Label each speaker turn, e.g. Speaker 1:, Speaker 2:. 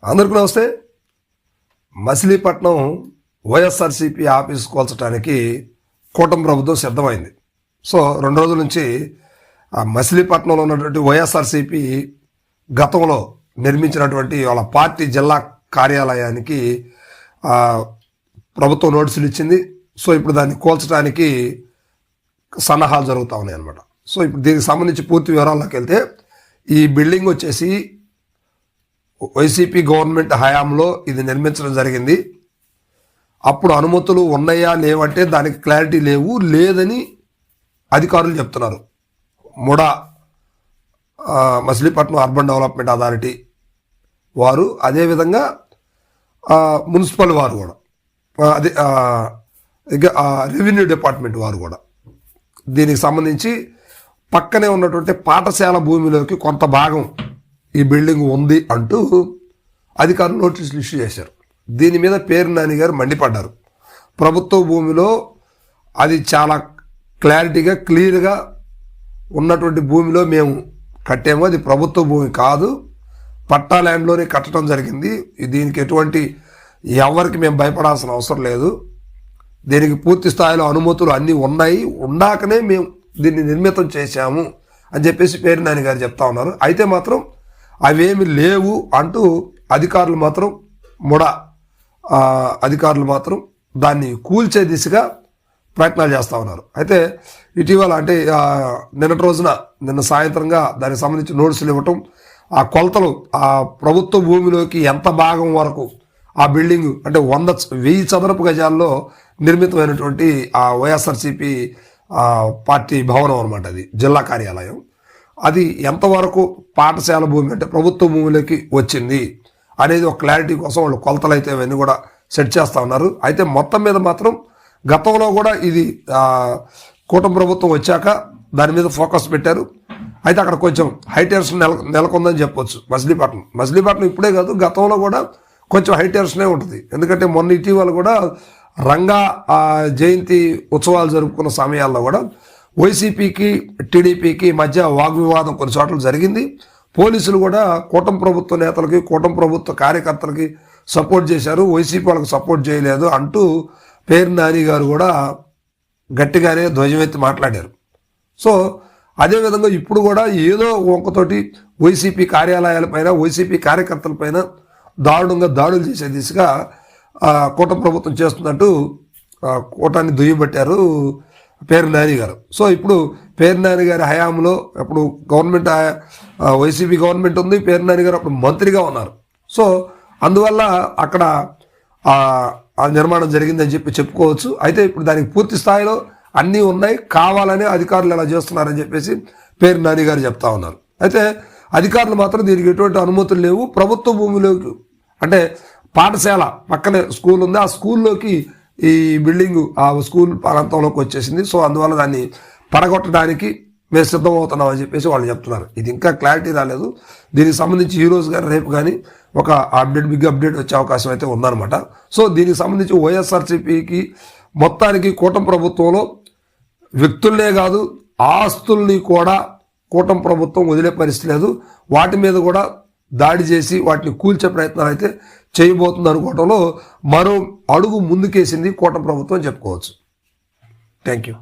Speaker 1: అందరికీ నమస్తే. మచిలీపట్నం వైఎస్ఆర్సీపీ ఆఫీస్ కోల్చడానికి కూటమి ప్రభుత్వం సిద్ధమైంది. సో 2 రోజుల నుంచి ఆ మచిలీపట్నంలో ఉన్నటువంటి వైఎస్ఆర్సీపీ గతంలో నిర్మించినటువంటి వాళ్ళ పార్టీ జిల్లా కార్యాలయానికి ప్రభుత్వం నోటీసులు ఇచ్చింది. సో ఇప్పుడు దాన్ని కోల్చడానికి సన్నాహాలు జరుగుతూ ఉన్నాయి అన్నమాట. సో ఇప్పుడు దీనికి సంబంధించి పూర్తి వివరాల్లోకి వెళ్తే, ఈ బిల్డింగ్ వచ్చేసి వైసీపీ గవర్నమెంట్ హయాంలో ఇది నిర్మించడం జరిగింది. అప్పుడు అనుమతులు ఉన్నాయా లేవంటే దానికి క్లారిటీ లేదని అధికారులు చెప్తున్నారు. MUDA Machilipatnam urban development authority వారు, అదేవిధంగా మున్సిపల్ వారు కూడా, అదే రెవెన్యూ డిపార్ట్మెంట్ వారు కూడా దీనికి సంబంధించి పక్కనే ఉన్నటువంటి పాఠశాల భూమిలోకి కొంత భాగం ఈ బిల్డింగ్ ఉంది అంటూ అధికారులు నోటీసులు ఇష్యూ చేశారు. దీని మీద పేరు నాని గారు మండిపడ్డారు. ప్రభుత్వ భూమిలో అది చాలా క్లారిటీగా క్లియర్గా ఉన్నటువంటి భూమిలో మేము కట్టాము, అది ప్రభుత్వ భూమి కాదు, పట్టా ల్యాండ్లోనే కట్టడం జరిగింది. దీనికి ఎటువంటి ఎవరికి మేము భయపడాల్సిన అవసరం లేదు, దీనికి పూర్తి స్థాయిలో అనుమతులు అన్నీ ఉన్నాయి, ఉండాకనే మేము దీన్ని నిర్మితం చేశాము అని చెప్పేసి పేరు నాని గారు చెప్తా ఉన్నారు. అయితే మాత్రం అవేమి లేవు అంటూ అధికారులు మాత్రం దాన్ని కూల్చే దిశగా ప్రయత్నాలు చేస్తూ ఉన్నారు. అయితే ఇటీవల అంటే నిన్న సాయంత్రంగా దానికి సంబంధించి నోటీసులు ఇవ్వటం, ఆ కొలతలు ఆ ప్రభుత్వ భూమిలోకి ఎంత భాగం వరకు ఆ బిల్డింగ్ అంటే 1000 చదరపు గజాల్లో నిర్మితమైనటువంటి ఆ వైఎస్ఆర్సీపీ పార్టీ భవనం అనమాట, అది జిల్లా కార్యాలయం, అది ఎంతవరకు పాఠశాల భూమి అంటే ప్రభుత్వ భూమిలోకి వచ్చింది అనేది ఒక క్లారిటీ కోసం వాళ్ళు కొలతలు అయితే అవన్నీ కూడా సెట్ చేస్తూ ఉన్నారు. అయితే మొత్తం మీద మాత్రం గతంలో కూడా ఇది కూటమి ప్రభుత్వం వచ్చాక దాని మీద ఫోకస్ పెట్టారు. అయితే అక్కడ కొంచెం హైటెన్షన్ నెలకొందని చెప్పొచ్చు. మచిలీపట్నం ఇప్పుడే కాదు, గతంలో కూడా కొంచెం హైటెన్షనే ఉంటుంది. ఎందుకంటే మొన్న ఇటీవల కూడా రంగా జయంతి ఉత్సవాలు జరుపుకున్న సమయాల్లో కూడా వైసీపీకి టీడీపీకి మధ్య వాగ్వివాదం కొన్ని చోట్ల జరిగింది. పోలీసులు కూడా కూటమి ప్రభుత్వ నేతలకి కూటమి ప్రభుత్వ కార్యకర్తలకి సపోర్ట్ చేశారు, వైసీపీ వాళ్ళకి సపోర్ట్ చేయలేదు అంటూ పేరు నాని గారు కూడా గట్టిగానే ధ్వజమెత్తి మాట్లాడారు. సో అదేవిధంగా ఇప్పుడు కూడా ఏదో ఒకతోటి వైసీపీ కార్యాలయాలపైన వైసీపీ కార్యకర్తలపైన దారుణంగా దాడులు చేసే దిశగా కూటమి ప్రభుత్వం చేస్తున్నట్టు కూటాన్ని దుయ్యబట్టారు పేరు నాని గారు. సో ఇప్పుడు పేరు నాని గారి హయాంలో అప్పుడు గవర్నమెంట్ వైసీపీ గవర్నమెంట్ ఉంది, పేరు నాని గారు అప్పుడు మంత్రిగా ఉన్నారు. సో అందువల్ల అక్కడ ఆ నిర్మాణం జరిగిందని చెప్పుకోవచ్చు. అయితే ఇప్పుడు దానికి పూర్తి స్థాయిలో అన్నీ ఉన్నాయి, కావాలనే అధికారులు ఎలా చేస్తున్నారని చెప్పేసి పేరు నాని గారు చెప్తా ఉన్నారు. అయితే అధికారులు మాత్రం దీనికి ఎటువంటి అనుమతులు లేవు, ప్రభుత్వ భూమిలోకి అంటే పాఠశాల పక్కనే స్కూల్ ఉంది, ఆ స్కూల్లోకి ఈ బిల్డింగు ఆ స్కూల్ ప్రాంతంలోకి వచ్చేసింది. సో అందువల్ల దాన్ని పడగొట్టడానికి మేము సిద్ధమవుతున్నాం అని చెప్పేసి వాళ్ళు చెప్తున్నారు. ఇది ఇంకా క్లారిటీ రాలేదు. దీనికి సంబంధించి ఈ రోజు కానీ రేపు కానీ ఒక బిగ్ అప్డేట్ వచ్చే అవకాశం అయితే ఉందన్నమాట. సో దీనికి సంబంధించి వైఎస్ఆర్సీపీకి మొత్తానికి కూటమి ప్రభుత్వంలో వ్యక్తులనే కాదు ఆస్తుల్ని కూడా కూటమి ప్రభుత్వం వదిలే పరిస్థితి లేదు. వాటి మీద కూడా దాడి చేసి వాటిని కూల్చే ప్రయత్నాలు అయితే చేయబోతుంది అనుకోవడంలో మరో అడుగు ముందుకేసింది కూటమి ప్రభుత్వం చెప్పుకోవచ్చు. Thank you.